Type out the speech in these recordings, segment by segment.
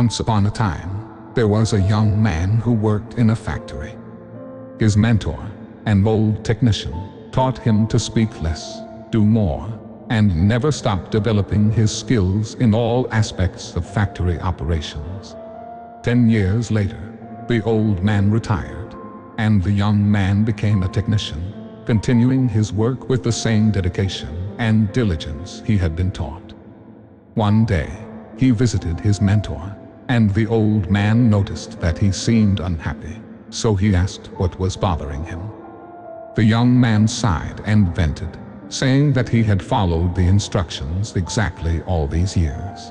Once upon a time, there was a young man who worked in a factory. His mentor, an old technician, taught him to speak less, do more, and never stop developing his skills in all aspects of factory operations. 10 years later, the old man retired, and the young man became a technician, continuing his work with the same dedication and diligence he had been taught. One day, he visited his mentor, and the old man noticed that he seemed unhappy, so he asked what was bothering him. The young man sighed and vented, saying that he had followed the instructions exactly all these years.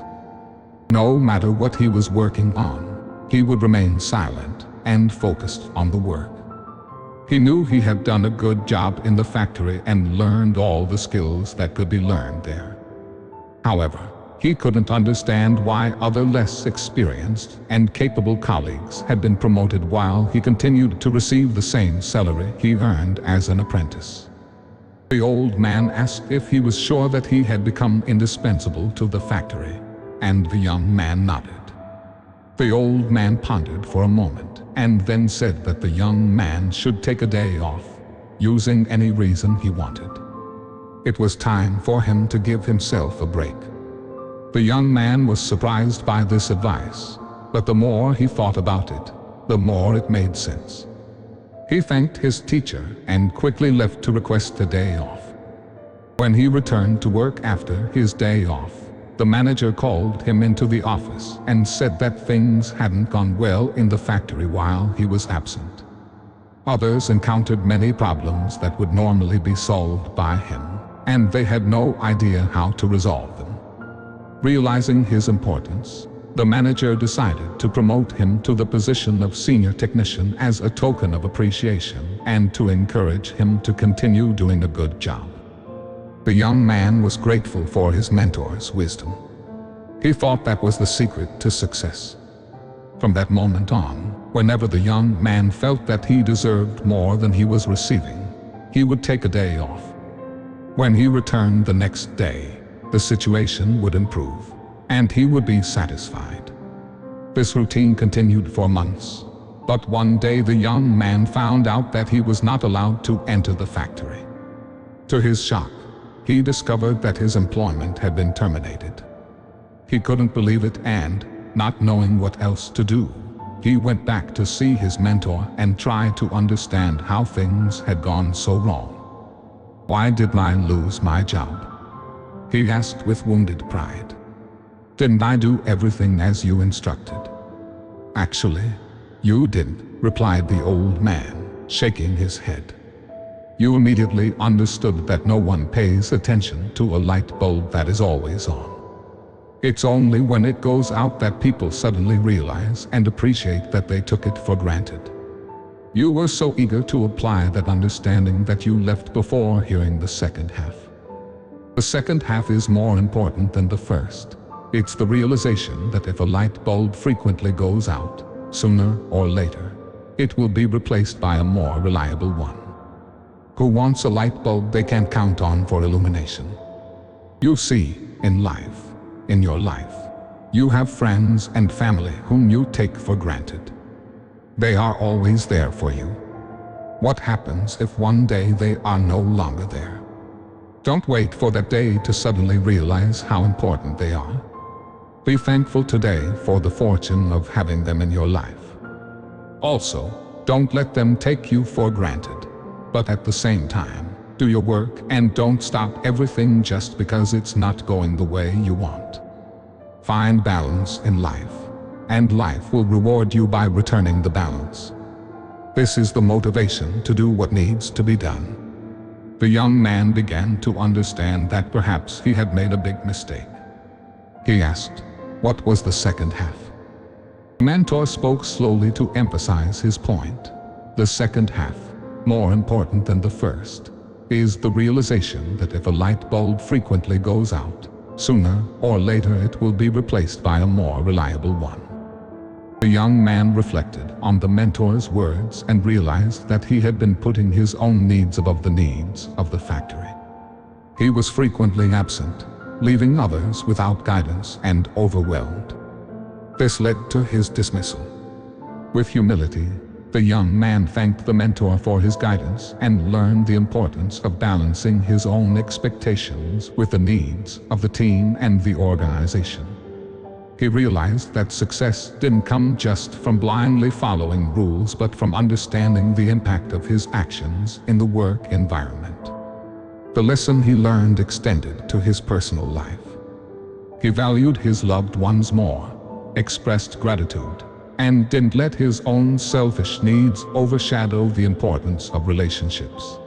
No matter what he was working on, he would remain silent and focused on the work. He knew he had done a good job in the factory and learned all the skills that could be learned there. However, he couldn't understand why other less experienced and capable colleagues had been promoted while he continued to receive the same salary he earned as an apprentice. The old man asked if he was sure that he had become indispensable to the factory, and the young man nodded. The old man pondered for a moment and then said that the young man should take a day off, using any reason he wanted. It was time for him to give himself a break. The young man was surprised by this advice, but the more he thought about it, the more it made sense. He thanked his teacher and quickly left to request a day off. When he returned to work after his day off, the manager called him into the office and said that things hadn't gone well in the factory while he was absent. Others encountered many problems that would normally be solved by him, and they had no idea how to resolve them. Realizing his importance, the manager decided to promote him to the position of senior technician as a token of appreciation and to encourage him to continue doing a good job. The young man was grateful for his mentor's wisdom. He thought that was the secret to success. From that moment on, whenever the young man felt that he deserved more than he was receiving, he would take a day off. When he returned the next day, the situation would improve, and he would be satisfied. This routine continued for months, but one day the young man found out that he was not allowed to enter the factory. To his shock, he discovered that his employment had been terminated. He couldn't believe it and, not knowing what else to do, he went back to see his mentor and try to understand how things had gone so wrong. Why did I lose my job? He asked with wounded pride. Didn't I do everything as you instructed? Actually, you didn't, replied the old man, shaking his head. You immediately understood that no one pays attention to a light bulb that is always on. It's only when it goes out that people suddenly realize and appreciate that they took it for granted. You were so eager to apply that understanding that you left before hearing the second half. The second half is more important than the first. It's the realization that if a light bulb frequently goes out, sooner or later, it will be replaced by a more reliable one. Who wants a light bulb they can count on for illumination? You see, in your life, you have friends and family whom you take for granted. They are always there for you. What happens if one day they are no longer there? Don't wait for that day to suddenly realize how important they are. Be thankful today for the fortune of having them in your life. Also, don't let them take you for granted. But at the same time, do your work and don't stop everything just because it's not going the way you want. Find balance in life, and life will reward you by returning the balance. This is the motivation to do what needs to be done. The young man began to understand that perhaps he had made a big mistake. He asked, what was the second half? The mentor spoke slowly to emphasize his point. The second half, more important than the first, is the realization that if a light bulb frequently goes out, sooner or later it will be replaced by a more reliable one. The young man reflected on the mentor's words and realized that he had been putting his own needs above the needs of the factory. He was frequently absent, leaving others without guidance and overwhelmed. This led to his dismissal. With humility, the young man thanked the mentor for his guidance and learned the importance of balancing his own expectations with the needs of the team and the organization. He realized that success didn't come just from blindly following rules but from understanding the impact of his actions in the work environment. The lesson he learned extended to his personal life. He valued his loved ones more, expressed gratitude, and didn't let his own selfish needs overshadow the importance of relationships.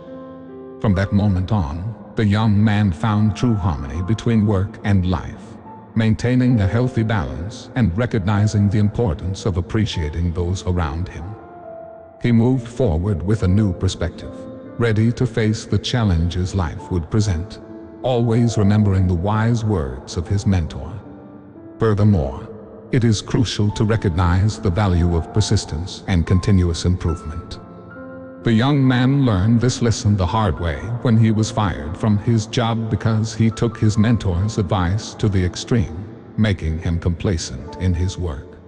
From that moment on, the young man found true harmony between work and life, maintaining a healthy balance and recognizing the importance of appreciating those around him. He moved forward with a new perspective, ready to face the challenges life would present, always remembering the wise words of his mentor. Furthermore, it is crucial to recognize the value of persistence and continuous improvement. The young man learned this lesson the hard way when he was fired from his job because he took his mentor's advice to the extreme, making him complacent in his work.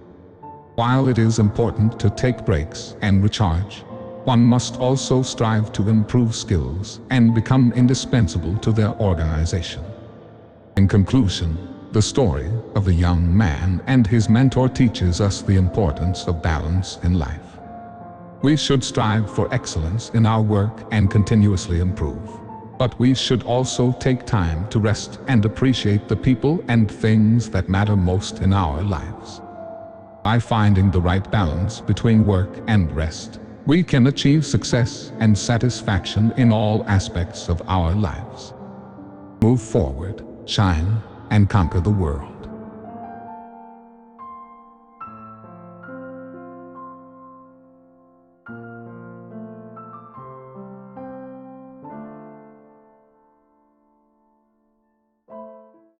While it is important to take breaks and recharge, one must also strive to improve skills and become indispensable to their organization. In conclusion, the story of the young man and his mentor teaches us the importance of balance in life. We should strive for excellence in our work and continuously improve. But we should also take time to rest and appreciate the people and things that matter most in our lives. By finding the right balance between work and rest, we can achieve success and satisfaction in all aspects of our lives. Move forward, shine, and conquer the world.